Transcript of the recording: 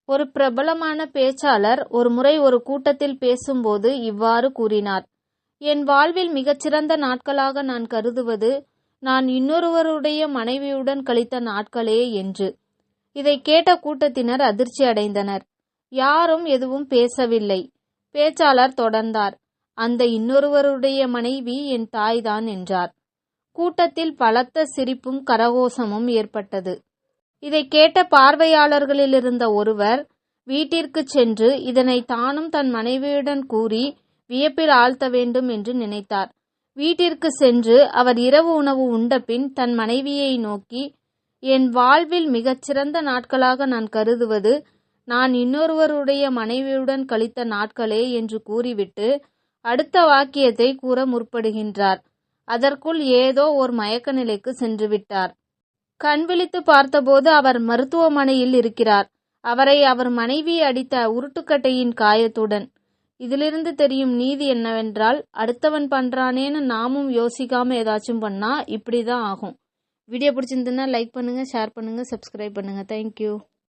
ஒரு பிரபலமான பேச்சாளர் ஒருமுறை ஒரு கூட்டத்தில் பேசும்போது இவ்வாறு கூறினார்: என் வாழ்வில் மிகச்சிறந்த நாட்களாக நான் கருதுவது நான் இன்னொருவருடைய மனைவியுடன் கழித்த நாட்களே என்று. இதை கேட்ட கூட்டத்தினர் அதிர்ச்சி அடைந்தனர். யாரும் எதுவும் பேசவில்லை. பேச்சாளர் தொடர்ந்தார்: அந்த இன்னொருவருடைய மனைவி என் தாய்தான் என்றார். கூட்டத்தில் பலத்த சிரிப்பும் கரகோஷமும் ஏற்பட்டது. இதை கேட்ட பார்வையாளர்களிலிருந்த ஒருவர் வீட்டிற்கு சென்று இதனை தானும் தன் மனைவியுடன் கூறி வியப்பில் ஆழ்த்த வேண்டும் என்று நினைத்தார். வீட்டிற்கு சென்று அவர் இரவு உணவு உண்டபின் தன் மனைவியை நோக்கி, என் வாழ்வில் மிகச்சிறந்த நாட்களாக நான் கருதுவது நான் இன்னொருவருடைய மனைவியுடன் கழித்த நாட்களே என்று கூறிவிட்டு அடுத்த வாக்கியத்தை கூற முற்படுகின்றார். அதற்குள் ஏதோ ஒரு மயக்க நிலைக்கு சென்று விட்டார். கண் விழித்து பார்த்தபோது அவர் மருத்துவமனையில் இருக்கிறார். அவரை அவர் மனைவி அடித்த உருட்டுக்கட்டையின் காயத்துடன். இதிலிருந்து தெரியும் நீதி என்னவென்றால், அடுத்தவன் பண்றானேன்னு நாமும் யோசிக்காம ஏதாச்சும் பண்ணா இப்படிதான் ஆகும். வீடியோ பிடிச்சிருந்துன்னா லைக் பண்ணுங்க, ஷேர் பண்ணுங்க, சப்ஸ்கிரைப் பண்ணுங்க. தேங்க்யூ.